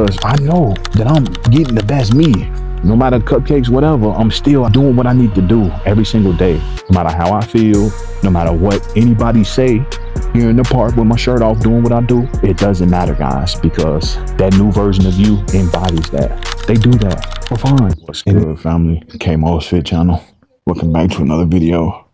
because I know that I'm getting the best me. No matter cupcakes, whatever, I'm still doing what I need to do every single day. No matter how I feel, no matter what anybody say, here in the park with my shirt off doing what I do, it doesn't matter, guys, because that new version of you embodies that. They do that for fun. What's good, family? K-Mo's Fit Channel. Welcome back to another video.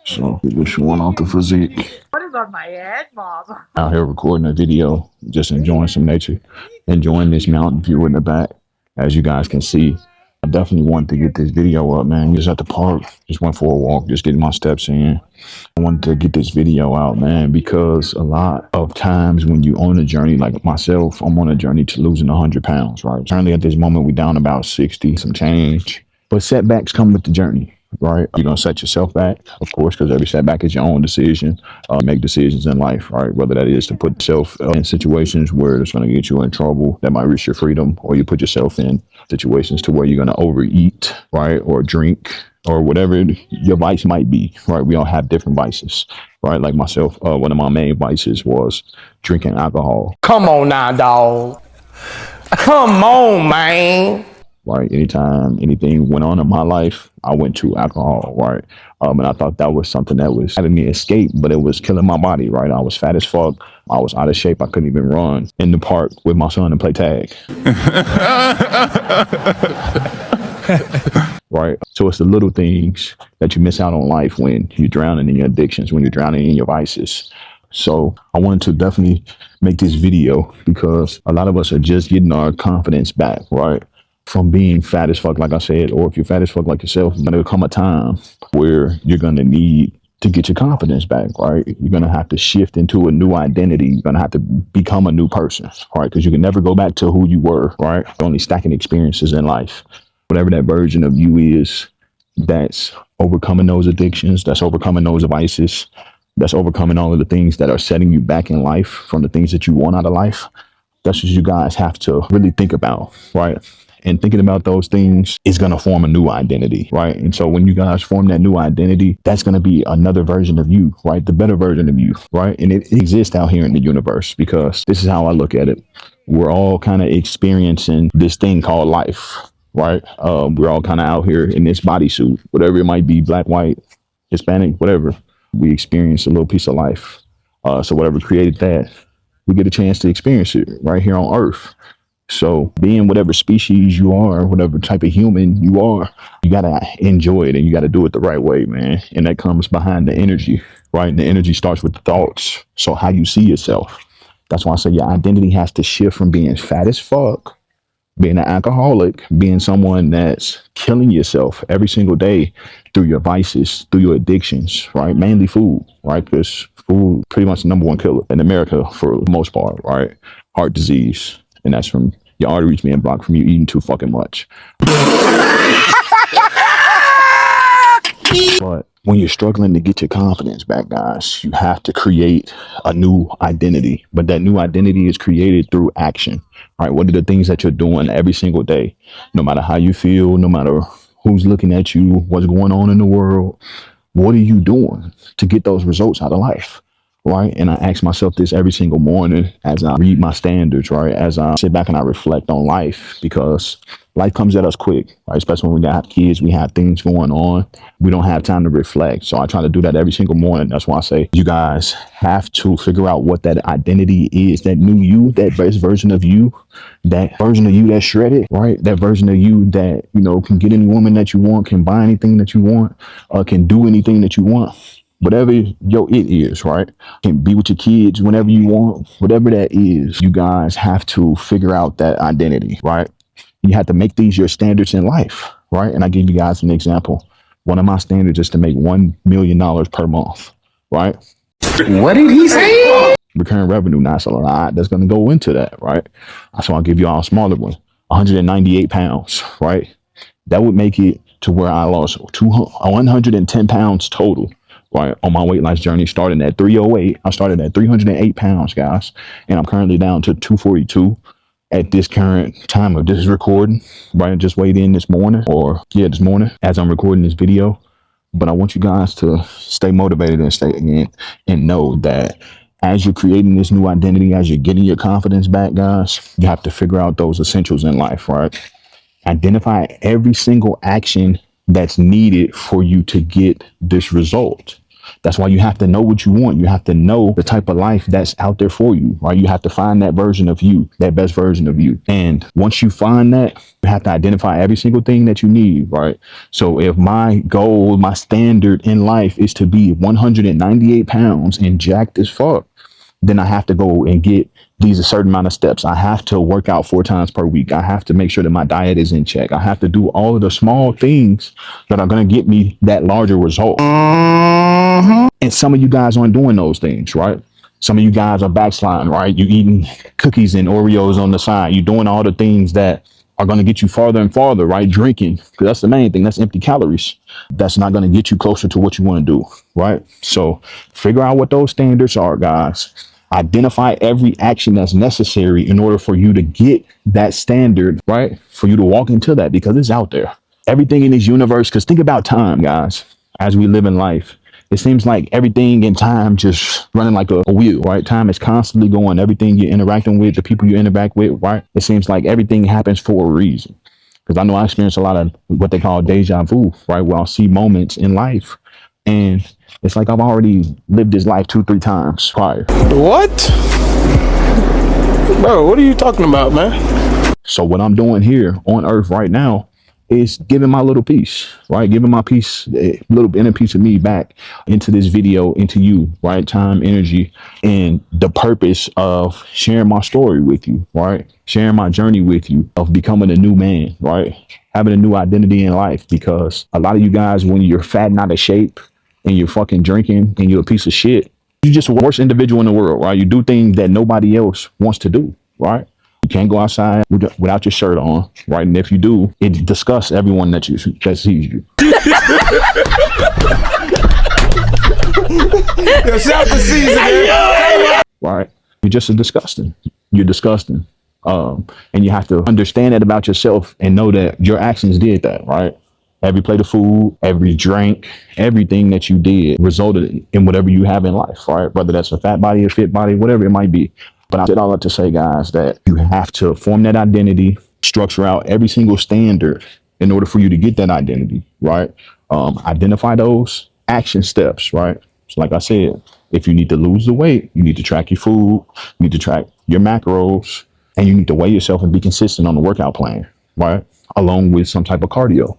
So, we're showing off the physique. What is on my head, Mom? Out here recording a video, just enjoying some nature, enjoying this mountain view in the back. As you guys can see, I definitely wanted to get this video up, man. Just at the park, just went for a walk, just getting my steps in. I wanted to get this video out, man, because a lot of times when you on a journey, like myself, I'm on a journey to losing 100 pounds, right? Currently at this moment, we down about 60, some change. But setbacks come with the journey, right? You're going to set yourself back, of course, because every setback is your own decision. Make decisions in life, right? Whether that is to put yourself in situations where it's going to get you in trouble, that might risk your freedom, or you put yourself in situations to where you're going to overeat, right? Or drink, or whatever your vice might be, right? We all have different vices, right? Like myself, one of my main vices was drinking alcohol. Come on now, dog. Come on, man. Right? Anytime anything went on in my life, I went to alcohol, right? And I thought that was something that was having me escape, but it was killing my body, right? I was fat as fuck. I was out of shape. I couldn't even run in the park with my son and play tag. Right? So it's the little things that you miss out on life when you're drowning in your addictions, when you're drowning in your vices. So I wanted to definitely make this video because a lot of us are just getting our confidence back, right? From being fat as fuck, like I said, or if you're fat as fuck like yourself, there'll come a time where you're going to need to get your confidence back, right? You're going to have to shift into a new identity. You're going to have to become a new person, right? Because you can never go back to who you were, right? Only stacking experiences in life. Whatever that version of you is, that's overcoming those addictions, that's overcoming those vices, that's overcoming all of the things that are setting you back in life from the things that you want out of life. That's what you guys have to really think about, right? And thinking about those things is going to form a new identity, right? And so when you guys form that new identity, that's going to be another version of you, right? The better version of you, right? And it exists out here in the universe because this is how I look at it. We're all kind of experiencing this thing called life, right? We're all kind of out here in this bodysuit, whatever it might be, black, white, Hispanic, whatever. We experience a little piece of life. So whatever created that, we get a chance to experience it right here on Earth. So being whatever species you are, whatever type of human you are, you got to enjoy it and you got to do it the right way, man. And that comes behind the energy, right? And the energy starts with the thoughts. So how you see yourself. That's why I say your identity has to shift from being fat as fuck, being an alcoholic, being someone that's killing yourself every single day through your vices, through your addictions, right? Mainly food, right? Because food pretty much the number one killer in America for the most part, right? Heart disease. And that's from your arteries being blocked from you eating too fucking much. But when you're struggling to get your confidence back, guys, you have to create a new identity. But that new identity is created through action. Right? What are the things that you're doing every single day? No matter how you feel, no matter who's looking at you, what's going on in the world, what are you doing to get those results out of life? Right. And I ask myself this every single morning as I read my standards, right? As I sit back and I reflect on life, because life comes at us quick, right? Especially when we have kids, we have things going on. We don't have time to reflect. So I try to do that every single morning. That's why I say you guys have to figure out what that identity is, that new you, that best version of you, that version of you that's shredded, right? That version of you that, you know, can get any woman that you want, can buy anything that you want, can do anything that you want. Whatever your it is, right? Can be with your kids whenever you want, whatever that is, you guys have to figure out that identity, right? You have to make these your standards in life, right? And I give you guys an example. One of my standards is to make $1 million per month, right? What did he say? Recurring revenue, now it's a lot that's going to go into that, right? So I'll give you all a smaller one, 198 pounds, right? That would make it to where I lost 110 pounds total. Right, on my weight loss journey, starting at 308. I started at 308 pounds, guys, and I'm currently down to 242 at this current time of this recording. Right, I just weighed in this morning, this morning as I'm recording this video. But I want you guys to stay motivated and stay in and know that As you're creating this new identity, as you're getting your confidence back, guys, you have to figure out those essentials in life, right? Identify every single action that's needed for you to get this result. That's why you have to know what you want. You have to know the type of life that's out there for you, right? You have to find that version of you, that best version of you. And once you find that, you have to identify every single thing that you need, right? So if my goal, my standard in life is to be 198 pounds and jacked as fuck, then I have to go and get these a certain amount of steps. I have to work out 4 times per week. I have to make sure that my diet is in check. I have to do all of the small things that are going to get me that larger result. And some of you guys aren't doing those things, right? Some of you guys are backsliding, right? You eating cookies and Oreos on the side. You're doing all the things that are going to get you farther and farther, right? Drinking, because that's the main thing. That's empty calories. That's not going to get you closer to what you want to do, right? So figure out what those standards are, guys. Identify every action that's necessary in order for you to get that standard, right? For you to walk into that, because it's out there. Everything in this universe, because think about time, guys, as we live in life. It seems like everything in time just running like a wheel, right? Time is constantly going. Everything you're interacting with, the people you interact with, right? It seems like everything happens for a reason. Because I know I experience a lot of what they call deja vu, right? Where I'll see moments in life and it's like I've already lived this life 2-3 times prior. What? Bro, what are you talking about, man? So what I'm doing here on earth right now is giving my little piece, right? Giving my piece, a little inner piece of me back into this video, into you, right? Time, energy, and the purpose of sharing my story with you, right? Sharing my journey with you of becoming a new man, right? Having a new identity in life, because a lot of you guys, when you're fat and out of shape and you're fucking drinking and you're a piece of shit, you're just the worst individual in the world, right? You do things that nobody else wants to do, right? You can't go outside without your shirt on, right? And if you do, it disgusts everyone that sees you. Yo, shout the season, man. Right? You're just disgusting. You're disgusting. And you have to understand that about yourself and know that your actions did that, right? Every plate of food, every drink, everything that you did resulted in whatever you have in life, right? Whether that's a fat body, a fit body, whatever it might be. But I did all that to say, guys, that you have to form that identity, structure out every single standard in order for you to get that identity, right? Identify those action steps, right? So like I said, if you need to lose the weight, you need to track your food, you need to track your macros, and you need to weigh yourself and be consistent on the workout plan, right? Along with some type of cardio.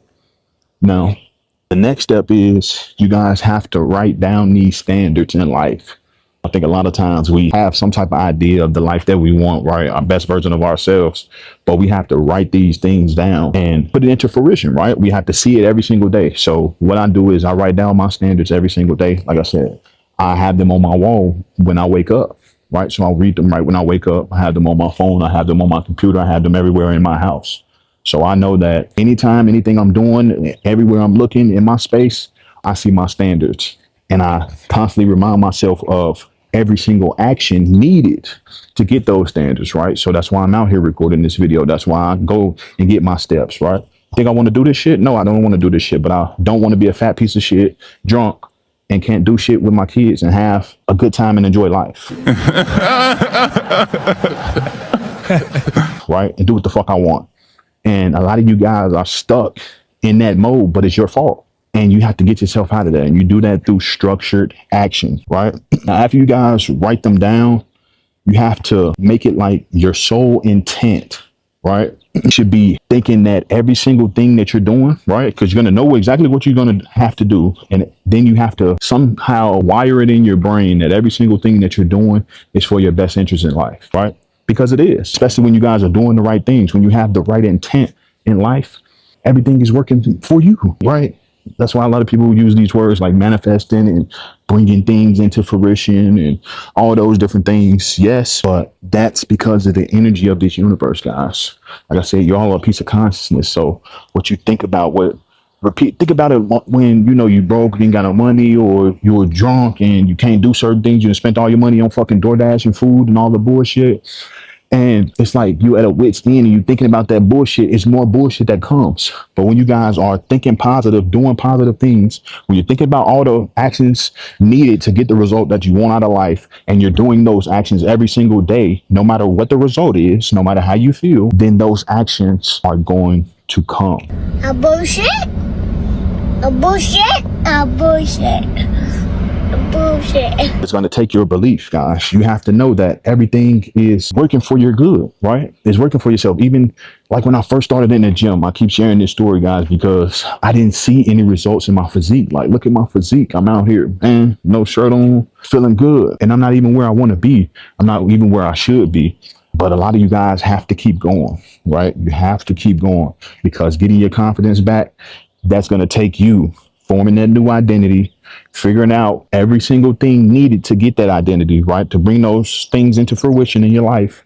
Now, the next step is you guys have to write down these standards in life. I think a lot of times we have some type of idea of the life that we want, right? Our best version of ourselves, but we have to write these things down and put it into fruition, right? We have to see it every single day. So what I do is I write down my standards every single day. Like I said, I have them on my wall when I wake up, right? So I'll read them right when I wake up. I have them on my phone. I have them on my computer. I have them everywhere in my house. So I know that anytime, anything I'm doing, everywhere I'm looking in my space, I see my standards. And I constantly remind myself of every single action needed to get those standards, right? So that's why I'm out here recording this video. That's why I go and get my steps, right? Think I want to do this shit? No, I don't want to do this shit, but I don't want to be a fat piece of shit, drunk, and can't do shit with my kids and have a good time and enjoy life. Right? And do what the fuck I want. And a lot of you guys are stuck in that mode, but it's your fault. And you have to get yourself out of there. And you do that through structured action, right? Now, after you guys write them down, you have to make it like your sole intent, right? You should be thinking that every single thing that you're doing, right? Because you're going to know exactly what you're going to have to do. And then you have to somehow wire it in your brain that every single thing that you're doing is for your best interest in life, right? Because it is, especially when you guys are doing the right things, when you have the right intent in life, everything is working for you, right? That's why a lot of people use these words like manifesting and bringing things into fruition and all those different things. Yes, but that's because of the energy of this universe, guys. Like I said, you're all a piece of consciousness. So what you think about, think about it when, you broke, you ain't got no money, or you were drunk and you can't do certain things. You spent all your money on fucking DoorDash and food and all the bullshit. And it's like you at a wit's end and you thinking about that bullshit. It's more bullshit that comes. But when you guys are thinking positive, doing positive things, when you're thinking about all the actions needed to get the result that you want out of life, and you're doing those actions every single day, no matter what the result is, no matter how you feel, then those actions are going to come. A bullshit? A bullshit? A bullshit? Bullshit. It's going to take your belief, guys. You have to know that everything is working for your good, right? It's working for yourself. Even like when I first started in the gym, I keep sharing this story, guys, because I didn't see any results in my physique. Like, look at my physique. I'm out here, man, no shirt on, feeling good. And I'm not even where I want to be. I'm not even where I should be. But a lot of you guys have to keep going, right? You have to keep going, because getting your confidence back, that's going to take you forming that new identity, figuring out every single thing needed to get that identity, right? To bring those things into fruition in your life.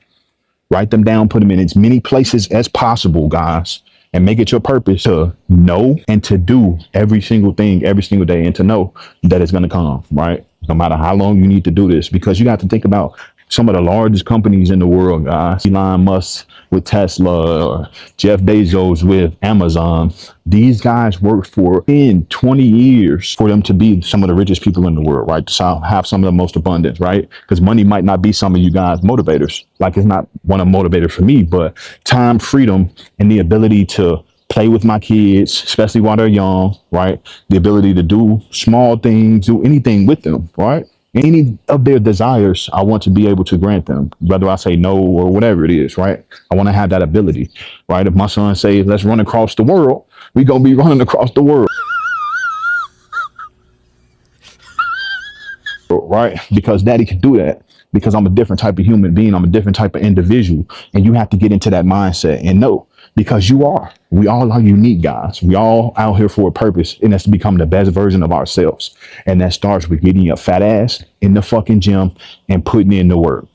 Write them down, put them in as many places as possible, guys, and make it your purpose to know and to do every single thing every single day, and to know that it's going to come, right? No matter how long you need to do this, because you got to think about some of the largest companies in the world, guys. Elon Musk with Tesla, or Jeff Bezos with Amazon. These guys worked for 10, 20 years for them to be some of the richest people in the world, right? To have some of the most abundance, right? Because money might not be some of you guys' motivators. Like, it's not one of the motivators for me, but time, freedom, and the ability to play with my kids, especially while they're young, right? The ability to do small things, do anything with them, right? Any of their desires, I want to be able to grant them, whether I say no or whatever it is, right? I want to have that ability, right? If my son says, let's run across the world, we going to be running across the world, right? Because daddy can do that, because I'm a different type of human being. I'm a different type of individual. And you have to get into that mindset and know, because we all are unique, guys. We all out here for a purpose, and that's to become the best version of ourselves. And that starts with getting your fat ass in the fucking gym and putting in the work.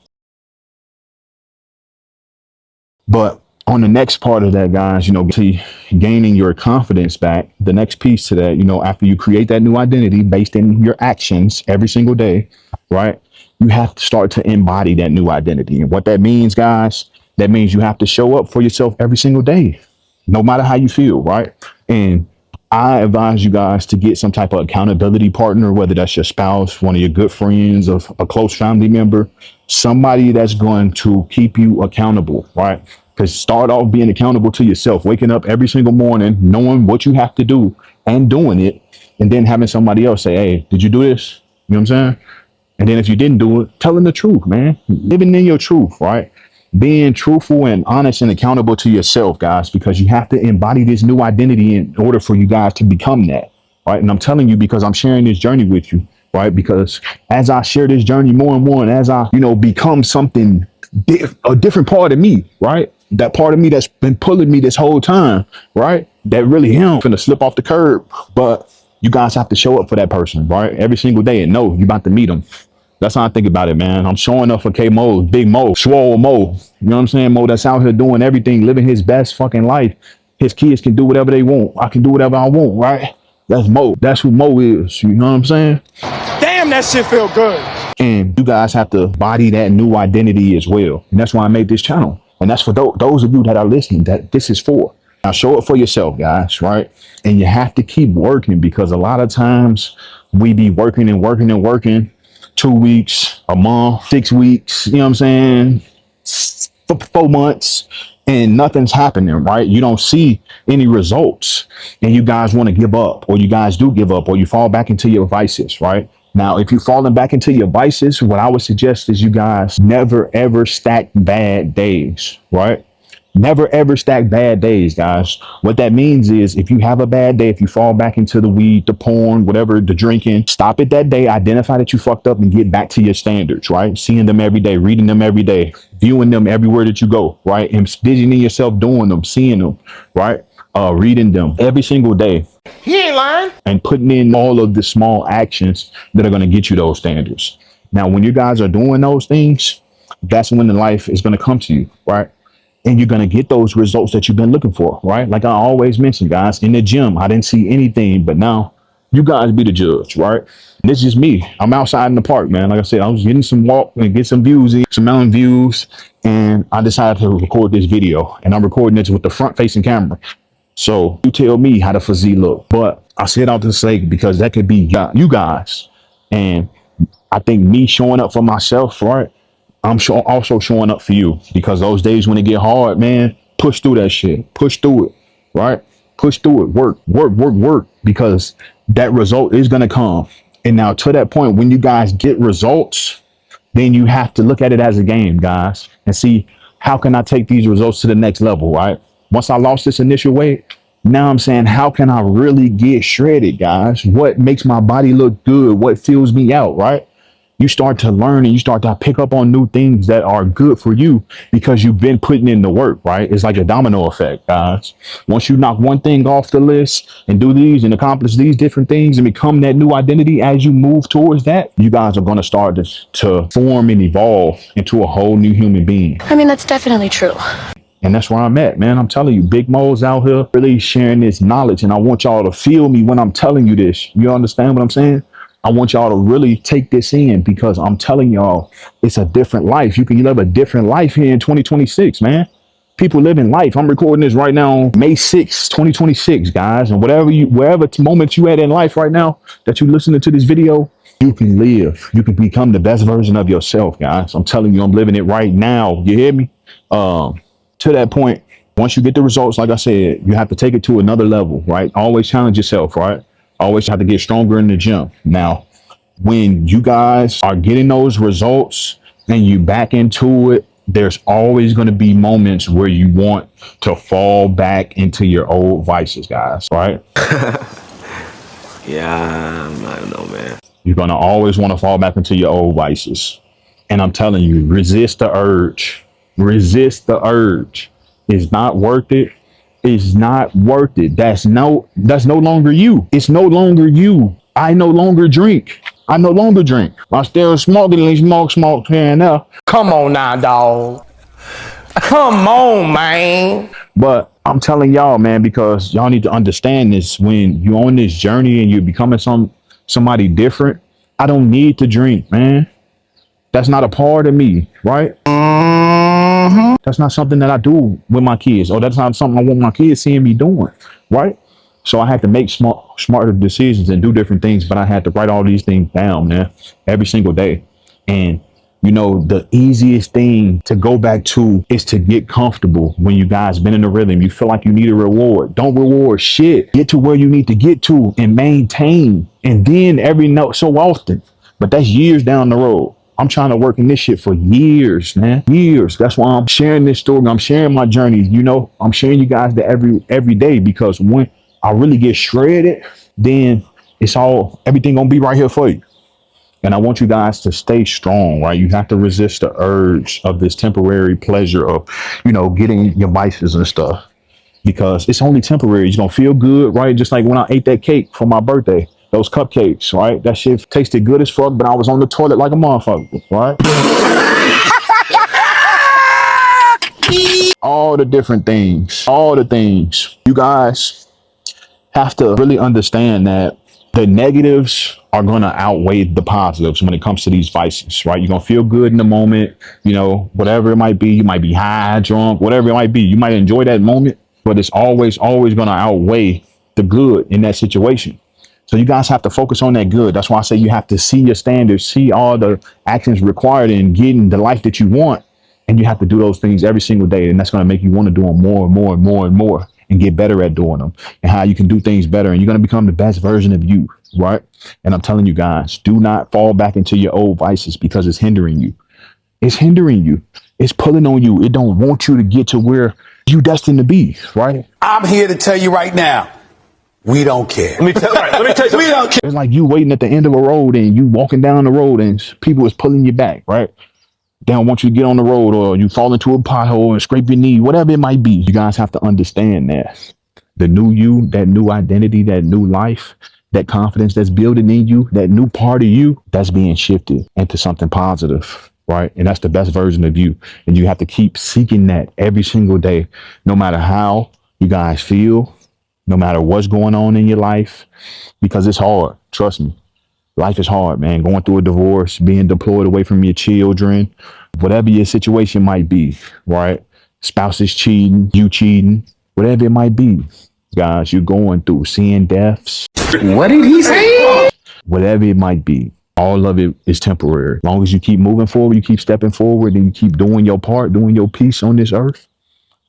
But on the next part of that, guys, to gaining your confidence back, the next piece to that, after you create that new identity based in your actions every single day, right? You have to start to embody that new identity. And what that means, guys, that means you have to show up for yourself every single day, no matter how you feel, right? And I advise you guys to get some type of accountability partner, whether that's your spouse, one of your good friends, or a close family member, somebody that's going to keep you accountable, right? Because start off being accountable to yourself, waking up every single morning, knowing what you have to do and doing it, and then having somebody else say, hey, did you do this? You know what I'm saying? And then if you didn't do it, telling the truth, man, living in your truth, right? Being truthful and honest and accountable to yourself, guys, because you have to embody this new identity in order for you guys to become that, right? And I'm telling you, because I'm sharing this journey with you, right? Because as I share this journey more and more, and as I, become something, a different part of me, right? That part of me that's been pulling me this whole time, right? That really him finna slip off the curb, but you guys have to show up for that person, right? Every single day, and know you about to meet them. That's how I think about it, man. I'm showing up for K Mo, Big Mo, Swole Mo. You know what I'm saying? Mo that's out here doing everything, living his best fucking life. His kids can do whatever they want. I can do whatever I want, right? That's Mo. That's who Mo is. You know what I'm saying? Damn, that shit feel good. And you guys have to body that new identity as well. And that's why I made this channel. And that's for those of you that are listening, that this is for. Now show up for yourself, guys, right? And you have to keep working, because a lot of times we be working and working and working 2 weeks, a month, 6 weeks, you know what I'm saying? 4 months, and nothing's happening, right? You don't see any results, and you guys want to give up, or you guys do give up, or you fall back into your vices, right? Now, if you're falling back into your vices, what I would suggest is you guys never, ever stack bad days, right? Never ever stack bad days, guys. What that means is, if you have a bad day, if you fall back into the weed, the porn, whatever, the drinking, stop it that day, identify that you fucked up, and get back to your standards, right? Seeing them every day, reading them every day, viewing them everywhere that you go, right? Envisioning yourself doing them, seeing them, right? Reading them every single day. He ain't lying. And putting in all of the small actions that are going to get you those standards. Now, when you guys are doing those things, that's when the life is going to come to you, right? And you're going to get those results that you've been looking for, right? Like I always mention, guys, in the gym, I didn't see anything, but now You guys be the judge, right? And this is just me. I'm outside in the park, man. Like I said, I was getting some walk and get some views in, some mountain views, and I decided to record this video. And I'm recording it with the front facing camera. So you tell me how the physique look. But I said out to say because that could be you guys. And I think me showing up for myself, right? I'm also showing up for you because those days when it get hard, man, push through that shit. Push through it, right? Push through it. Work. Because that result is gonna come. And now to that point, when you guys get results, then you have to look at it as a game, guys, and see how can I take these results to the next level, right? Once I lost this initial weight, now I'm saying, how can I really get shredded, guys? What makes my body look good? What fills me out, right? You start to learn and you start to pick up on new things that are good for you because you've been putting in the work, right? It's like a domino effect, guys. Once you knock one thing off the list and do these and accomplish these different things and become that new identity as you move towards that, you guys are going to start to form and evolve into a whole new human being. I mean, that's definitely true. And that's where I'm at, man. I'm telling you, Big Mo's out here really sharing this knowledge. And I want y'all to feel me when I'm telling you this. You understand what I'm saying? I want y'all to really take this in because I'm telling y'all, it's a different life. You can live a different life here in 2026, man. People living life. I'm recording this right now on May 6th, 2026, guys. And wherever moment you at in life right now that you listening to this video, you can live. You can become the best version of yourself, guys. I'm telling you, I'm living it right now. You hear me? To that point, once you get the results, like I said, you have to take it to another level, right? Always challenge yourself, right? Always have to get stronger in the gym. Now, when you guys are getting those results and you back into it, there's always going to be moments where you want to fall back into your old vices, guys, right? Yeah, I don't know, man. You're going to always want to fall back into your old vices. And I'm telling you, resist the urge. Resist the urge. It's not worth it. It's not worth it. That's no longer you. It's no longer you. I no longer drink. I no longer drink. I still smoke here and there. Come on now, dog. Come on, man. But I'm telling y'all, man, because y'all need to understand this. When you're on this journey and you're becoming somebody different, I don't need to drink, man. That's not a part of me, right? That's not something that I do with my kids, or that's not something I want my kids seeing me doing, right? So I had to make smarter decisions and do different things, but I had to write all these things down, man, every single day. And you know, the easiest thing to go back to is to get comfortable. When you guys been in the rhythm, you feel like you need a reward. Don't reward shit. Get to where you need to get to and maintain. And then every so often, but that's years down the road. I'm trying to work in this shit for years, man. Years. That's why I'm sharing this story. I'm sharing my journey. You know, I'm sharing you guys that every day, because when I really get shredded, then everything gonna be right here for you. And I want you guys to stay strong, right? You have to resist the urge of this temporary pleasure of, you know, getting your vices and stuff, because it's only temporary. It's gonna feel good, right? Just like when I ate that cake for my birthday. Those cupcakes, right? That shit tasted good as fuck, but I was on the toilet like a motherfucker, right? All the different things, all the things. You guys have to really understand that the negatives are going to outweigh the positives when it comes to these vices, right? You're going to feel good in the moment, you know, whatever it might be. You might be high, drunk, whatever it might be. You might enjoy that moment, but it's always going to outweigh the good in that situation. So you guys have to focus on that good. That's why I say you have to see your standards, see all the actions required in getting the life that you want. And you have to do those things every single day. And that's going to make you want to do them more and more and more and more, and get better at doing them, and how you can do things better. And you're going to become the best version of you, right? And I'm telling you guys, do not fall back into your old vices, because it's hindering you. It's hindering you. It's pulling on you. It don't want you to get to where you destined to be, right? I'm here to tell you right now, we don't care. Let me tell you something. We don't care. It's like you waiting at the end of a road and you walking down the road and people is pulling you back, right? They don't want you to get on the road, or you fall into a pothole and scrape your knee, whatever it might be. You guys have to understand that the new you, that new identity, that new life, that confidence that's building in you, that new part of you, that's being shifted into something positive, right? And that's the best version of you. And you have to keep seeking that every single day, no matter how you guys feel, no matter what's going on in your life, because it's hard. Trust me. Life is hard, man. Going through a divorce, being deployed away from your children, whatever your situation might be, right? Spouse is cheating, you cheating, whatever it might be. Guys, you're going through seeing deaths. What did he say? Whatever it might be. All of it is temporary. As long as you keep moving forward, you keep stepping forward, and you keep doing your part, doing your piece on this earth,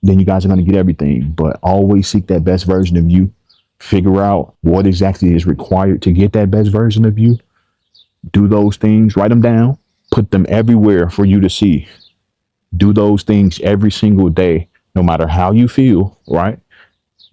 then you guys are going to get everything. But always seek that best version of you. Figure out what exactly is required to get that best version of you. Do those things, write them down, put them everywhere for you to see. Do those things every single day, no matter how you feel, right?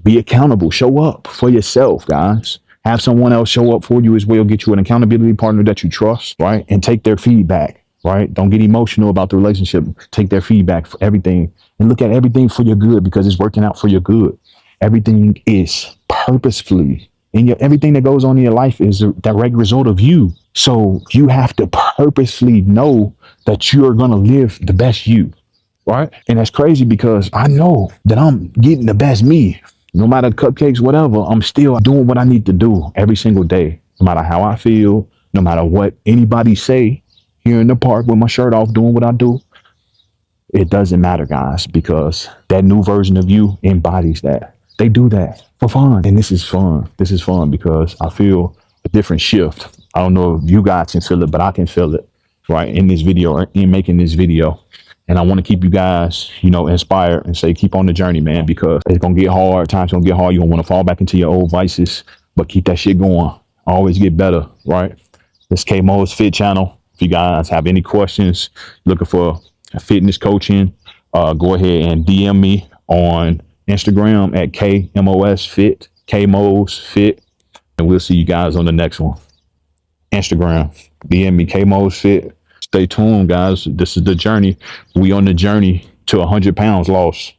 Be accountable. Show up for yourself, guys. Have someone else show up for you as well. Get you an accountability partner that you trust, right? And take their feedback, right? Don't get emotional about the relationship. Take their feedback for everything and look at everything for your good, because it's working out for your good. Everything is purposefully everything that goes on in your life is a direct result of you. So you have to purposely know that you are going to live the best you, right? And that's crazy because I know that I'm getting the best me. No matter cupcakes, whatever, I'm still doing what I need to do every single day. No matter how I feel, no matter what anybody say, here in the park with my shirt off, doing what I do. It doesn't matter, guys, because that new version of you embodies that. They do that for fun. And this is fun. This is fun because I feel a different shift. I don't know if you guys can feel it, but I can feel it, right, in this video, or in making this video. And I want to keep you guys, inspired and say, keep on the journey, man, because it's going to get hard. Time's going to get hard. You're going to want to fall back into your old vices, but keep that shit going. Always get better, right? This K-Mo's Fit channel. If you guys have any questions, looking for fitness coaching, go ahead and DM me on Instagram at KMOS Fit, KMOS Fit. And we'll see you guys on the next one. Instagram, DM me, KMOS Fit. Stay tuned, guys. This is the journey. We on the journey to 100 pounds lost.